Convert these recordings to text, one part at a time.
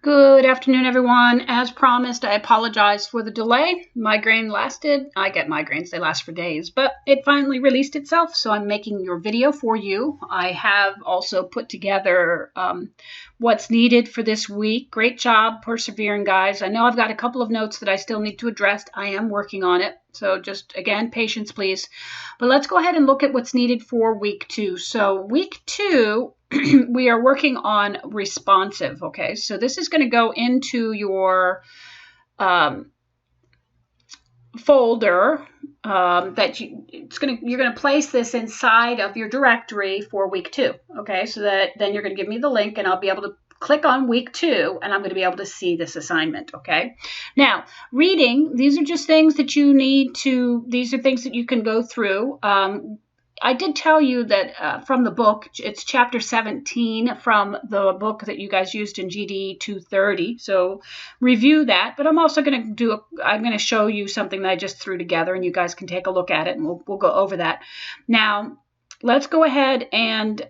Good afternoon, everyone. As promised, I apologize for the delay. Migraine lasted. I get migraines, they last for days, but it finally released itself, so I'm making your video for you. I have also put together what's needed for this week. Great job persevering, guys. I know I've got a couple of notes that I still need to address. I am working on it, so just, again, patience, please. But let's go ahead and look at what's needed for week 2. So week 2, we are working on responsive. Okay, so this is going to go into your folder that you're going to place this inside of your directory for week 2. Okay, so that then you're going to give me the link and I'll be able to click on week 2 and I'm going to be able to see this assignment. Okay, now reading, these are just things that you need to, these are things that you can go through. I did tell you that from the book, it's chapter 17 from the book that you guys used in GD 230. So review that. But I'm also going to I'm going to show you something that I just threw together, and you guys can take a look at it, and we'll go over that. Now, let's go ahead and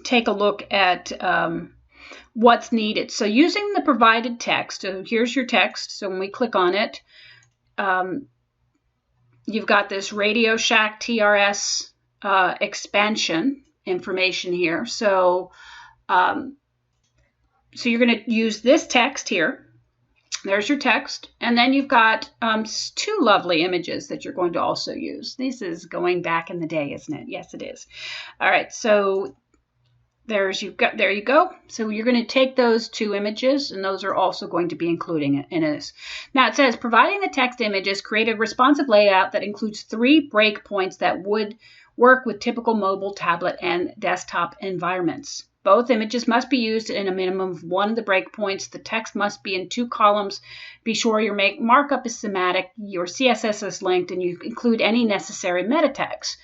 take a look at what's needed. So using the provided text, so here's your text. So when we click on it, you've got this Radio Shack TRS expansion information here. So, so you're going to use this text here. There's your text. And then you've got 2 lovely images that you're going to also use. This is going back in the day, isn't it? Yes, it is. All right. So there you go. So you're going to take those 2 images, and those are also going to be including in this. Now it says, providing the text images, create a responsive layout that includes 3 breakpoints that would work with typical mobile, tablet, and desktop environments. Both images must be used in a minimum of 1 of the breakpoints. The text must be in 2 columns. Be sure your markup is semantic, your CSS is linked, and you include any necessary meta tags.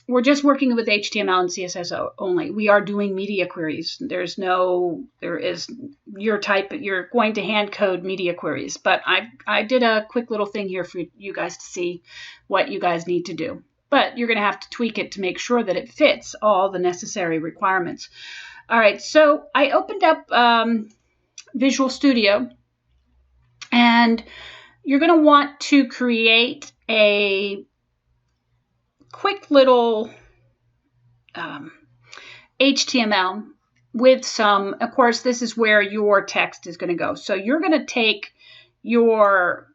We're just working with HTML and CSS only. We are doing media queries. You're going to hand code media queries, but I did a quick little thing here for you guys to see what you guys need to do. But you're going to have to tweak it to make sure that it fits all the necessary requirements. All right, so I opened up Visual Studio, and you're going to want to create a quick little HTML with some, of course, this is where your text is going to go. So you're going to take your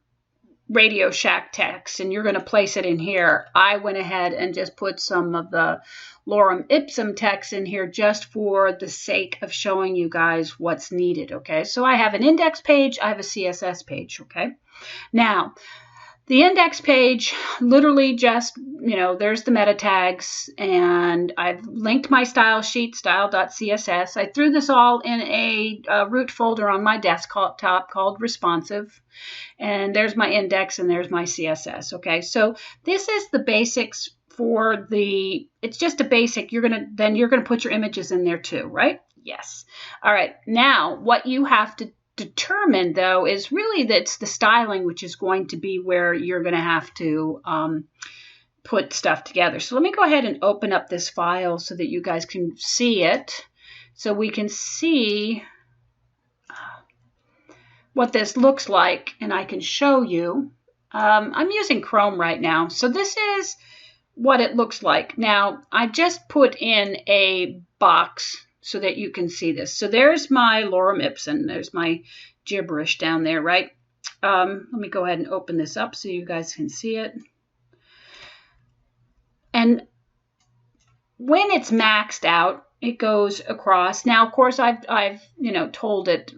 Radio Shack text and you're going to place it in here. I went ahead and just put some of the Lorem Ipsum text in here just for the sake of showing you guys what's needed. Okay, so I have an index page, I have a CSS page. Okay, now the index page, literally just, there's the meta tags, and I've linked my style sheet, style.css. I threw this all in a root folder on my desktop called responsive, and there's my index and there's my CSS. Okay, so this is the basics for it's just a basic. You're going to put your images in there too, right? Yes. All right, now what you have to determine, though, is really that's the styling, which is going to be where you're going to have to put stuff together. So let me go ahead and open up this file so that you guys can see it, so we can see what this looks like, and I can show you. I'm using Chrome right now, so this is what it looks like. Now, I just put in a box so that you can see this. So there's my Lorem Ipsum. There's my gibberish down there, right? Let me go ahead and open this up so you guys can see it. And when it's maxed out, it goes across. Now, of course, I've told it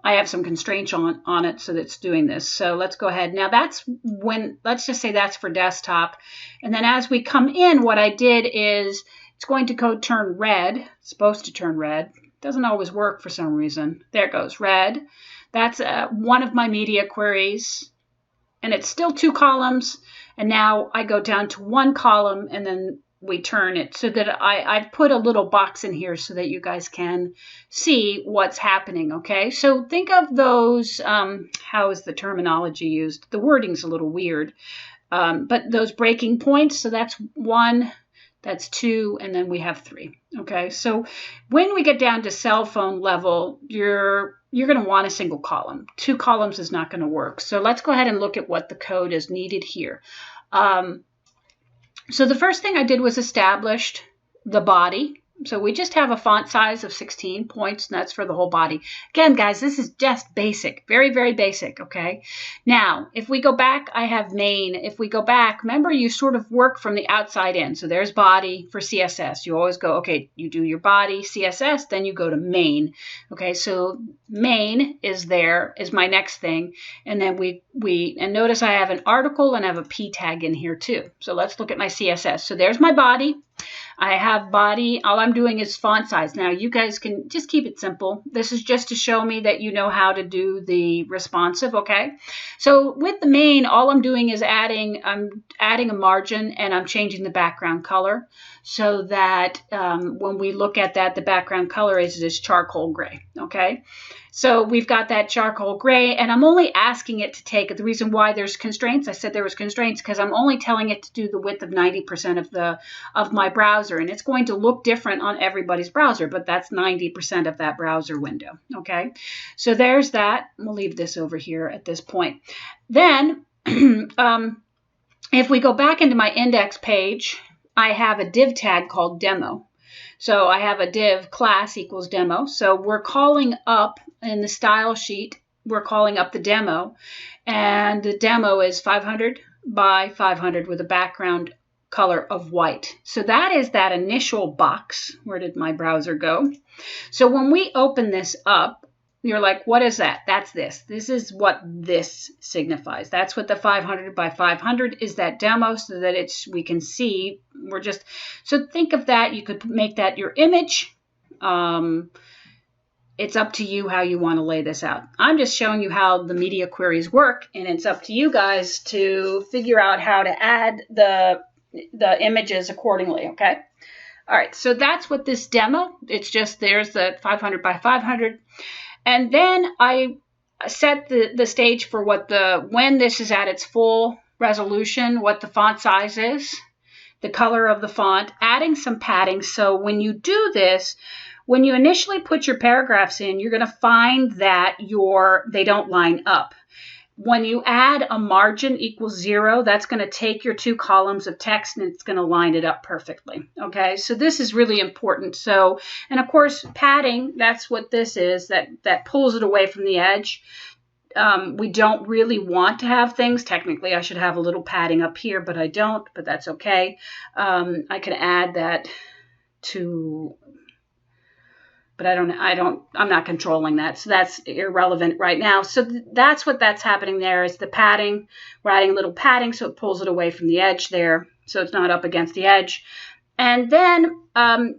I have some constraints on it, so that's doing this. So let's go ahead. Now let's just say that's for desktop. And then as we come in, what I did is it's going to turn red. It's supposed to turn red. It doesn't always work for some reason. There it goes, red. That's one of my media queries. And it's still 2 columns. And now I go down to 1 column, and then we turn it so that I've put a little box in here so that you guys can see what's happening, okay? So think of those, how is the terminology used? The wording's a little weird. But those breaking points, so that's 1, that's 2, and then we have 3. Okay. Okay, so when we get down to cell phone level, you're going to want a single column. 2 columns is not going to work. So let's go ahead and look at what the code is needed here. So the first thing I did was established the body. So we just have a font size of 16 points, and that's for the whole body. Again, guys, this is just basic, very, very basic, okay? Now, if we go back, I have main. If we go back, remember you sort of work from the outside in. So there's body for CSS. You always go, okay, you do your body, CSS, then you go to main. Okay, so main is there, is my next thing. And then and notice I have an article and I have a P tag in here too. So let's look at my CSS. So there's my body. I have body. All I'm doing is font size. Now you guys can just keep it simple. This is just to show me that you know how to do the responsive, okay? So with the main, all I'm doing is I'm adding a margin and I'm changing the background color so that when we look at that, the background color is this charcoal gray, okay? So we've got that charcoal gray, and I'm only asking it to take it. The reason why there's constraints, I said there was constraints because I'm only telling it to do the width of 90% of my browser, and it's going to look different on everybody's browser, but that's 90% of that browser window, okay? So there's that. We'll leave this over here at this point. Then if we go back into my index page, I have a div tag called demo. So I have a div class equals demo. So we're calling up in the style sheet, we're calling up the demo, and the demo is 500 by 500 with a background color of white. So that is that initial box. Where did my browser go? So when we open this up, you're like, what is that? That's this. This is what this signifies. That's what the 500 by 500 is, that demo, so that we can see. So think of that. You could make that your image. It's up to you how you want to lay this out. I'm just showing you how the media queries work, and it's up to you guys to figure out how to add the images accordingly, okay? All right, so that's what this demo, it's just there's the 500 by 500. And then I set the stage for when this is at its full resolution, what the font size is, the color of the font, adding some padding. So when you do this, when you initially put your paragraphs in, you're going to find that they don't line up. When you add a margin equals 0, that's going to take your 2 columns of text and it's going to line it up perfectly. Okay, so this is really important. So, and of course, padding, that's what this is, that pulls it away from the edge. We don't really want to have things. Technically, I should have a little padding up here, but I don't, but that's okay. I can add that to... but I'm not controlling that. So that's irrelevant right now. So that's that's happening there is the padding. We're adding a little padding so it pulls it away from the edge there. So it's not up against the edge. And then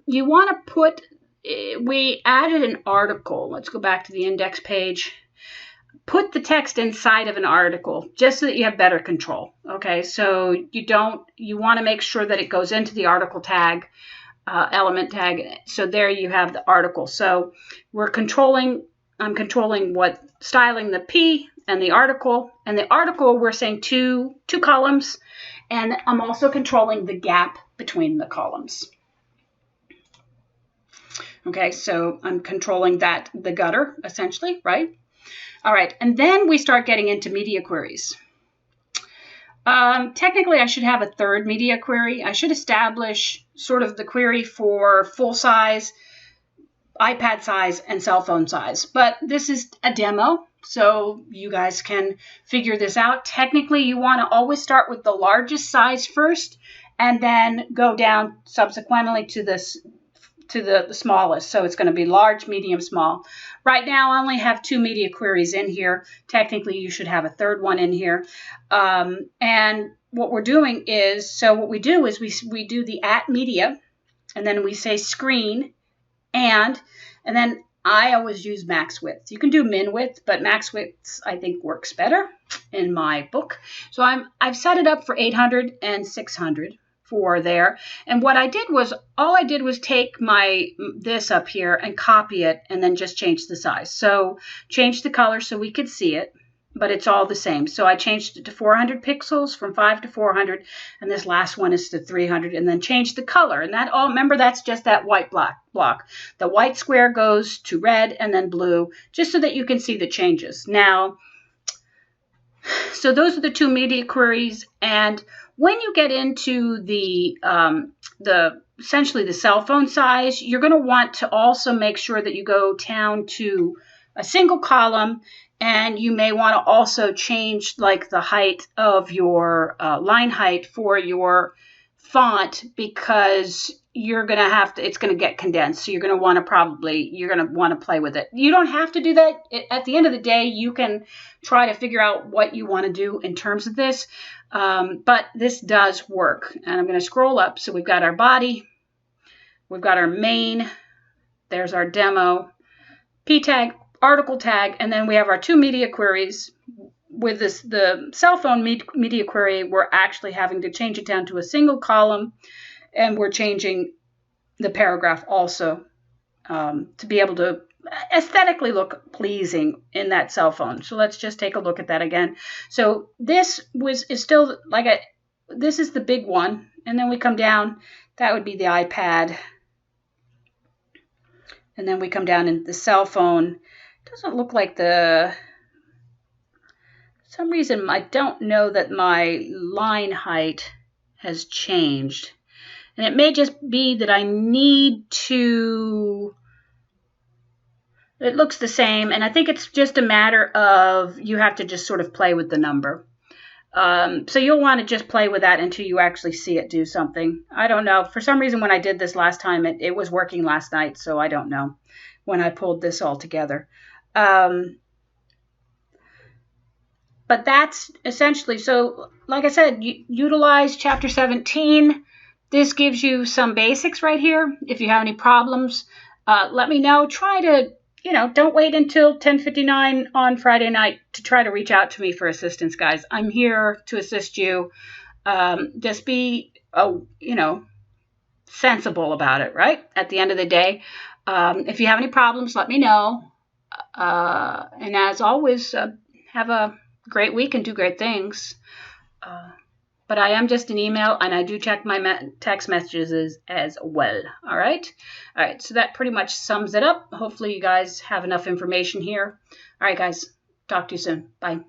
you want to we added an article. Let's go back to the index page. Put the text inside of an article just so that you have better control. Okay, so you want to make sure that it goes into the article tag. Element tag. So there you have the article. So I'm controlling styling the P and the article. And the article, we're saying two columns. And I'm also controlling the gap between the columns. Okay, so I'm controlling the gutter, essentially, right? All right, and then we start getting into media queries. Technically, I should have a third media query. I should establish sort of the query for full size, iPad size, and cell phone size. But this is a demo, so you guys can figure this out. Technically, you want to always start with the largest size first, and then go down subsequently to the smallest. So it's going to be large, medium, small. Right now, I only have 2 media queries in here. Technically, you should have a third one in here. And what we're doing is, what we do is we do the @media, and then we say screen, and then I always use max width. You can do min width, but max width I think works better in my book. So I've set it up for 800 and 600. For there, and what I did was take this up here and copy it, and then just change the size. So change the color so we could see it. but it's all the same. So I changed it to 400 pixels from 5 to 400, and this last one is to 300, and then changed the color. And that all, remember, that's just that white block. The white square goes to red and then blue, just so that you can see the changes. Now, so those are the two media queries, and when you get into the essentially the cell phone size, you're going to want to also make sure that you go down to a single column, and you may want to also change like the height of your line height for your font, because you're going to have to, it's going to get condensed. So you're going to want to play with it. You don't have to do that. At the end of the day, you can try to figure out what you want to do in terms of this. But this does work. And I'm going to scroll up. So we've got our body. We've got our main. There's our demo, P tag, article tag, and then we have our two media queries. With this, the cell phone media query, we're actually having to change it down to a single column, and we're changing the paragraph also to be able to aesthetically look pleasing in that cell phone. So let's just take a look at that again. So this is still like this is the big one, and then we come down. That would be the iPad, and then we come down in the cell phone. Doesn't look like for some reason I don't know that my line height has changed. And it may just be that I need to, it looks the same, and I think it's just a matter of you have to just sort of play with the number. So you'll want to just play with that until you actually see it do something. I don't know. For some reason when I did this last time, it was working last night, so I don't know when I pulled this all together. But that's essentially, so like I said, utilize Chapter 17. This gives you some basics right here. If you have any problems, let me know. Try to, don't wait until 10:59 on Friday night to try to reach out to me for assistance, guys. I'm here to assist you. Just be, sensible about it, right? At the end of the day. If you have any problems, let me know. And as always, have a great week and do great things. But I am just an email, and I do check my text messages as well. All right. So that pretty much sums it up. Hopefully you guys have enough information here. All right, guys. Talk to you soon. Bye.